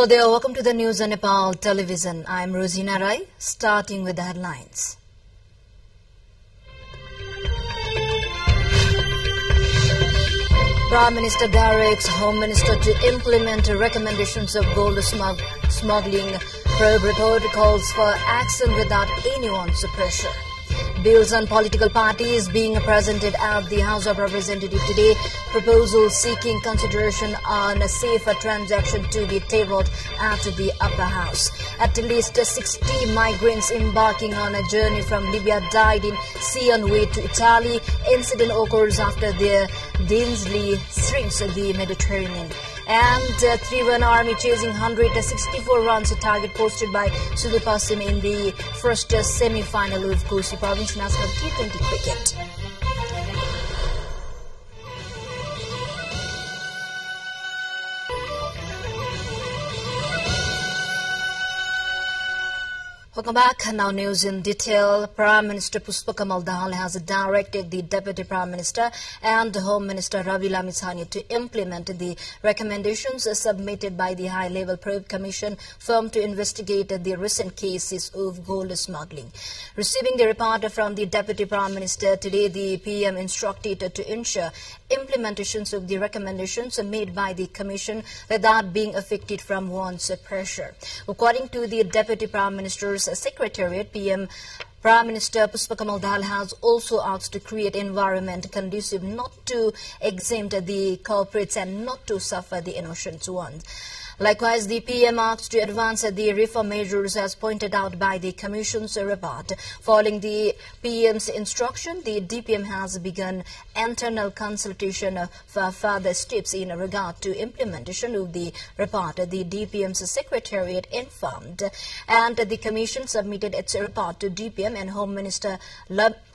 Hello there, welcome to the news on Nepal television. I'm Rosina Rai, starting with the headlines. Prime Minister directs Home Minister to implement recommendations of gold smuggling. Prohibited calls for action without anyone's pressure. Bills on political parties being presented at the House of Representatives today. Proposals seeking consideration on a safer transaction to be tabled at the upper house. At least 60 migrants embarking on a journey from Libya died in sea on way to Italy. Incident occurs after the densely shrinks the Mediterranean. And 3-1 Army chasing 164 runs, a target posted by Sudhu Pasim in the first semi-final of Kosi Province National T20 cricket. Welcome back. Now news in detail. Prime Minister Pushpa Kamal Dahal has directed the Deputy Prime Minister and Home Minister Ravi Lamitsani to implement the recommendations submitted by the High-Level Probe Commission firm to investigate the recent cases of gold smuggling. Receiving the report from the Deputy Prime Minister today, the PM instructed to ensure implementations of the recommendations made by the Commission without being affected from one's pressure. According to the Deputy Prime Minister's Secretariat, PM Prime Minister Pushpa Kamal Dahal has also asked to create environment conducive not to exempt the culprits and not to suffer the innocent ones. Likewise, the PM asked to advance the reform measures as pointed out by the Commission's report. Following the PM's instruction, the DPM has begun internal consultation for further steps in regard to implementation of the report, the DPM's Secretariat informed. And the Commission submitted its report to DPM and Home Minister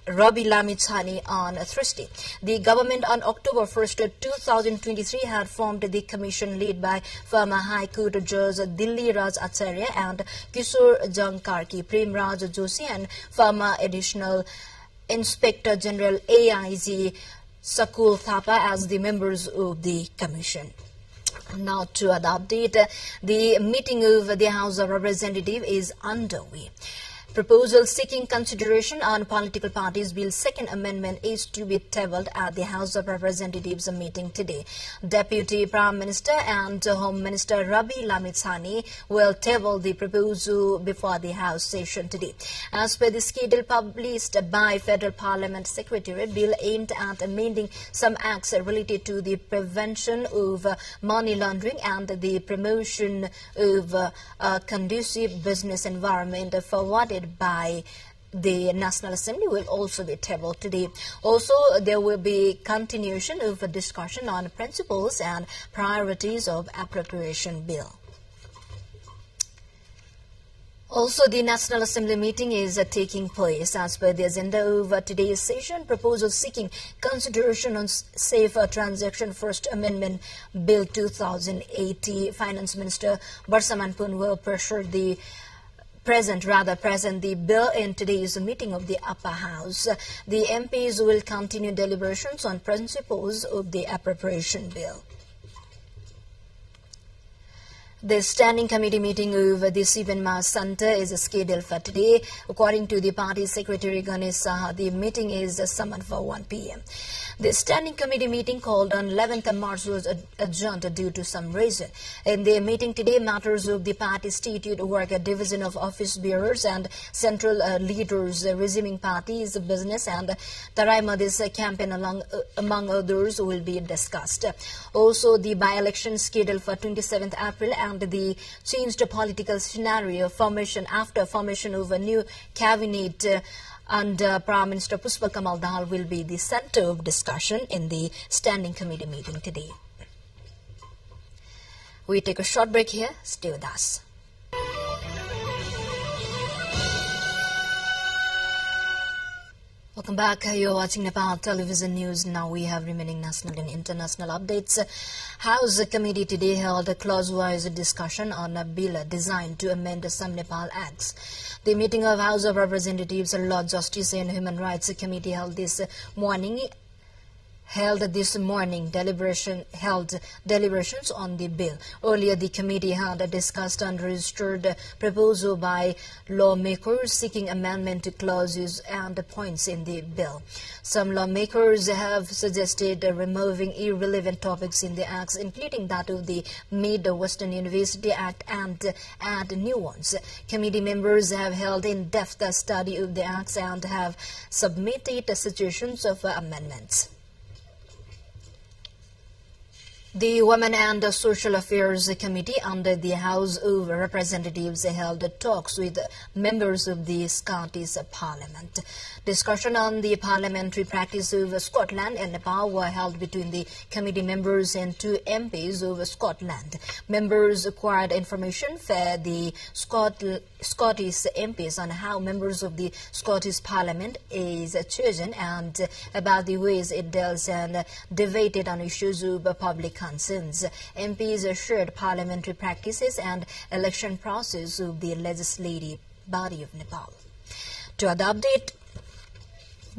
Ravi Lamitsani on Thursday. The government on October 1st, 2023 had formed the commission led by former High Court Judge Dilli Raj Acharya and Kishore Jang Karki, Prem Raj Joshi and former Additional Inspector General AIG Sakul Thapa as the members of the commission. Now to an update, the meeting of the House of Representatives is underway. Proposal seeking consideration on political parties bill second amendment is to be tabled at the House of Representatives meeting today. Deputy Prime Minister and Home Minister Ravi Lamitsani will table the proposal before the House session today. As per the schedule published by Federal Parliament Secretariat, bill aimed at amending some acts related to the prevention of money laundering and the promotion of a conducive business environment forwarded by the National Assembly will also be tabled today. Also, there will be continuation of a discussion on principles and priorities of appropriation bill. Also, the National Assembly meeting is taking place. As per the agenda of today's session, proposals seeking consideration on Safer Transaction First Amendment Bill 2080. Finance Minister Barsaman Pun will present the bill in today's meeting of the upper house. The MPs will continue deliberations on principles of the appropriation bill. The Standing Committee meeting of the Sivan Mass Center is scheduled for today. According to the party secretary Ganesh Saha, the meeting is summoned for 1 p.m. The Standing Committee meeting called on 11th March was adjourned due to some reason. In the meeting today, matters of the party statute, work, division of office bearers and central leaders, resuming parties, business and Tarai Madis campaign among others will be discussed. Also, the by-election scheduled for 27th April and the changed political scenario formation after formation of a new cabinet under Prime Minister Pushpa Kamal Dahal will be the center of discussion in the Standing Committee meeting today. We take a short break here. Stay with us. Welcome back. You're watching Nepal Television News. Now we have remaining national and international updates. House Committee today held a clause-wise discussion on a bill designed to amend some Nepal acts. The meeting of House of Representatives, Law, Justice and Human Rights Committee held this morning held this morning deliberations on the bill. Earlier, the committee had discussed and registered proposal by lawmakers seeking amendment to clauses and points in the bill. Some lawmakers have suggested removing irrelevant topics in the acts, including that of the Mid-Western University Act, and add new ones. Committee members have held in-depth study of the acts and have submitted suggestions of amendments. The Women and Social Affairs Committee under the House of Representatives held talks with members of the Scottish Parliament. Discussion on the parliamentary practice of Scotland and Nepal were held between the committee members and two MPs of Scotland. Members acquired information for the Scottish MPs on how members of the Scottish Parliament is chosen and about the ways it deals and debated on issues of public concerns. MPs shared parliamentary practices and election process of the legislative body of Nepal. To other update,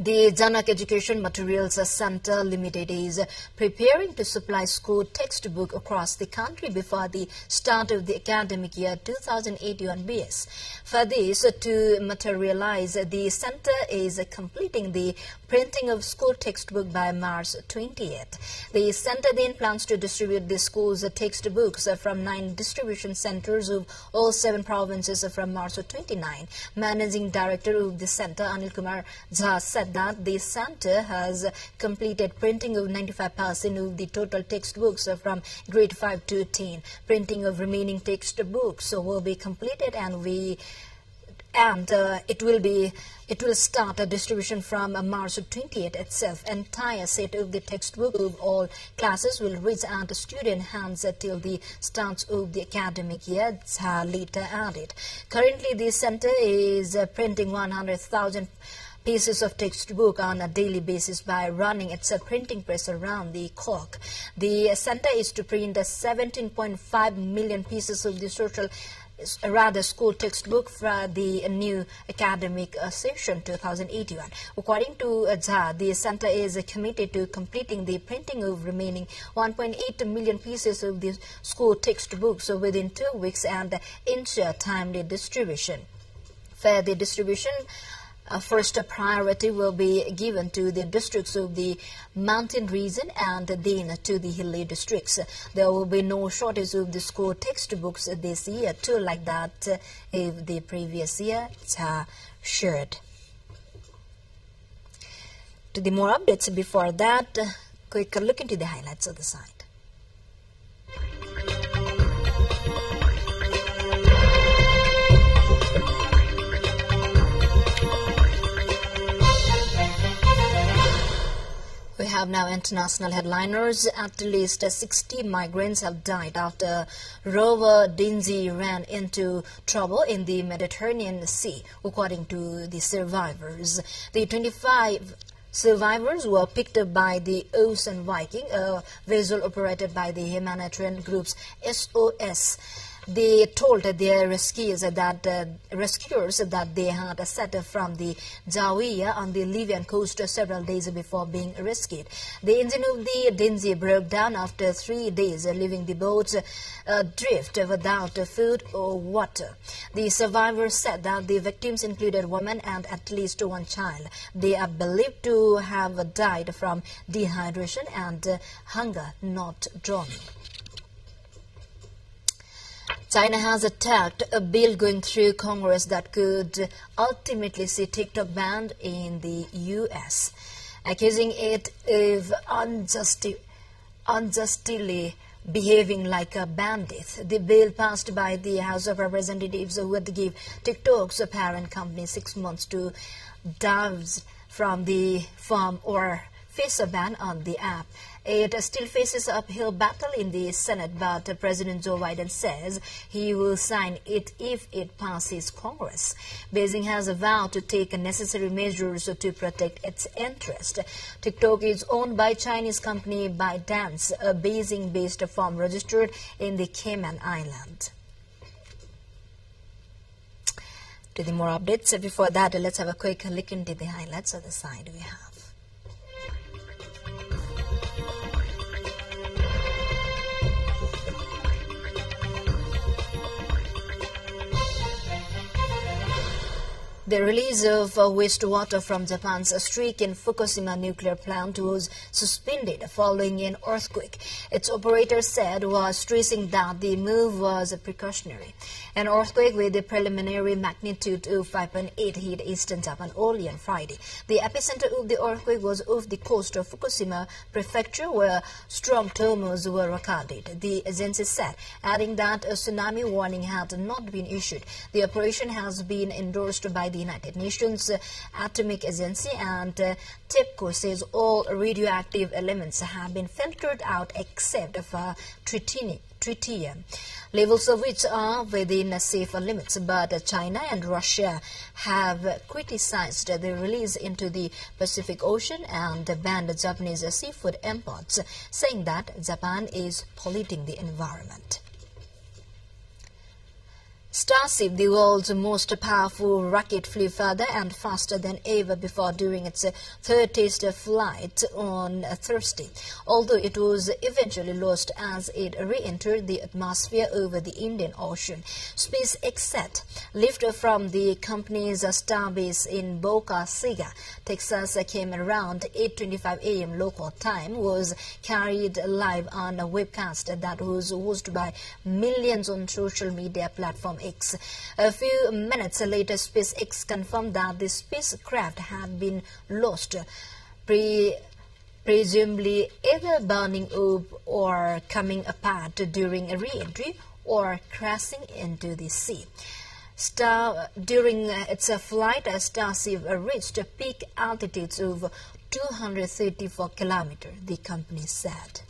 the Janak Education Materials Center Limited is preparing to supply school textbook across the country before the start of the academic year 2081 BS. For this to materialize, the center is completing the printing of school textbook by March 28th. The center then plans to distribute the school's textbooks from 9 distribution centers of all 7 provinces from March 29. Managing Director of the center, Anil Kumar Jha, said that the center has completed printing of 95% of the total textbooks from grade 5 to 10. Printing of remaining textbooks will be completed, and it will start a distribution from March 28th itself. Entire set of the textbook of all classes will reach out to student hands till the start of the academic year, later added. Currently, the center is printing 100,000 pieces of textbook on a daily basis by running its printing press around the clock. The center is to print 17.5 million pieces of the school textbook for the new academic session 2081. According to Jha, the center is committed to completing the printing of remaining 1.8 million pieces of the school textbooks within 2 weeks and ensure timely distribution. For the distribution, first priority will be given to the districts of the mountain region and then to the hilly districts. There will be no shortage of the school textbooks this year, too, like that of the previous year, shared. To the more updates before that, quick look into the highlights of the site. We have now international headliners. At least 60 migrants have died after rover Dingy ran into trouble in the Mediterranean Sea, according to the survivors. The 25 survivors were picked up by the Ocean Viking, a vessel operated by the humanitarian groups SOS. They told their rescuers that they had set from the Zawiya on the Libyan coast several days before being rescued. The engine of the Dingy broke down after 3 days, leaving the boat adrift without food or water. The survivors said that the victims included women and at least 1 child. They are believed to have died from dehydration and hunger, not drowning. China has attacked a bill going through Congress that could ultimately see TikTok banned in the U.S., accusing it of unjustly behaving like a bandit. The bill passed by the House of Representatives would give TikTok's parent company 6 months to divorce from the firm or face a ban on the app. It still faces an uphill battle in the Senate, but President Joe Biden says he will sign it if it passes Congress. Beijing has vowed to take necessary measures to protect its interest. TikTok is owned by Chinese company ByteDance, a Beijing-based firm registered in the Cayman Islands. To the more updates, before that, let's have a quick look into the highlights of the side we have. The release of wastewater from Japan's streak in Fukushima nuclear plant was suspended following an earthquake. Its operator said was stressing that the move was precautionary. An earthquake with a preliminary magnitude of 5.8 hit eastern Japan early on Friday. The epicenter of the earthquake was off the coast of Fukushima Prefecture, where strong tremors were recorded, the agency said, adding that a tsunami warning had not been issued. The operation has been endorsed by the United Nations Atomic Agency, and TEPCO says all radioactive elements have been filtered out except for tritium, levels of which are within safe limits. But China and Russia have criticized the release into the Pacific Ocean and banned Japanese seafood imports, saying that Japan is polluting the environment. Starship, the world's most powerful rocket, flew further and faster than ever before during its third test flight on Thursday, although it was eventually lost as it re-entered the atmosphere over the Indian Ocean. SpaceX set lift from the company's starbase in Boca Chica, Texas, came around 8:25 a.m. local time, was carried live on a webcast that was watched by millions on social media platform X. A few minutes later, SpaceX confirmed that the spacecraft had been lost, presumably either burning up or coming apart during a re-entry or crashing into the sea. During its flight, Starship reached peak altitudes of 234 kilometers, the company said.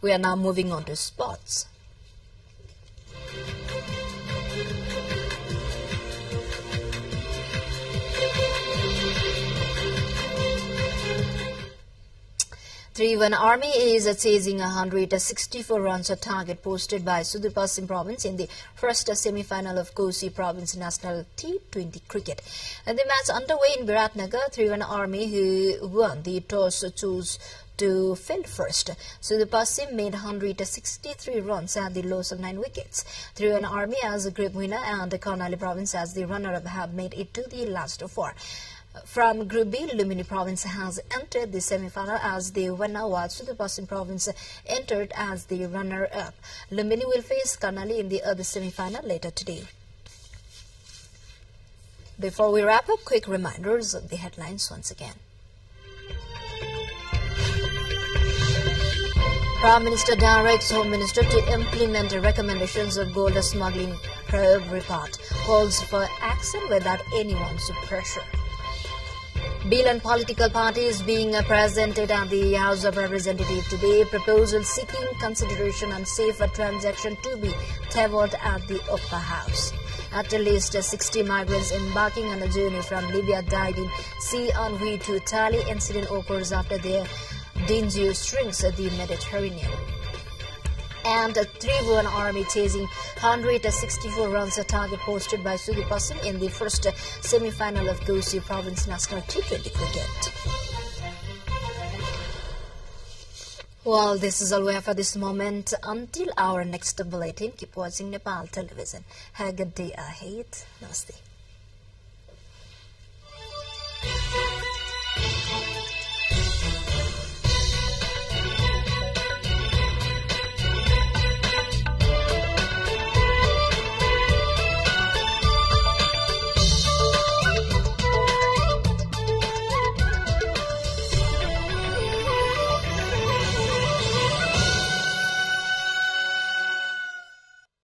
We are now moving on to sports. Tribhuvan Army is chasing 164 runs, a target posted by Sudur Province in the first semi-final of Kosi Province National T20 cricket. The match underway in Biratnagar, Tribhuvan Army, who won the toss, chose to field first. Sudur made 163 runs at the loss of 9 wickets. Tribhuvan Army as a group winner and Karnali Province as the runner-up have made it to the last 4. From Group B, Lumini Province has entered the semi-final as the winner, while Sudur Province entered as the runner-up. Lumini will face Karnali in the other semi-final later today. Before we wrap up, quick reminders of the headlines once again. Prime Minister directs Home Minister to implement the recommendations of gold smuggling probe report. Calls for action without anyone's pressure. Bill on political parties being presented at the House of Representatives today. Proposal seeking consideration on safer transaction to be tabled at the upper house. At least 60 migrants embarking on a journey from Libya died in sea on way to Italy. Incident occurs after their dangerous strings the Mediterranean. And Tribhuvan Army chasing 164 runs, a target posted by Sudur in the first semi-final of Kosi Province National T20 cricket. Well, this is all we have for this moment. Until our next bulletin, keep watching Nepal television. Have a good day ahead. Namaste.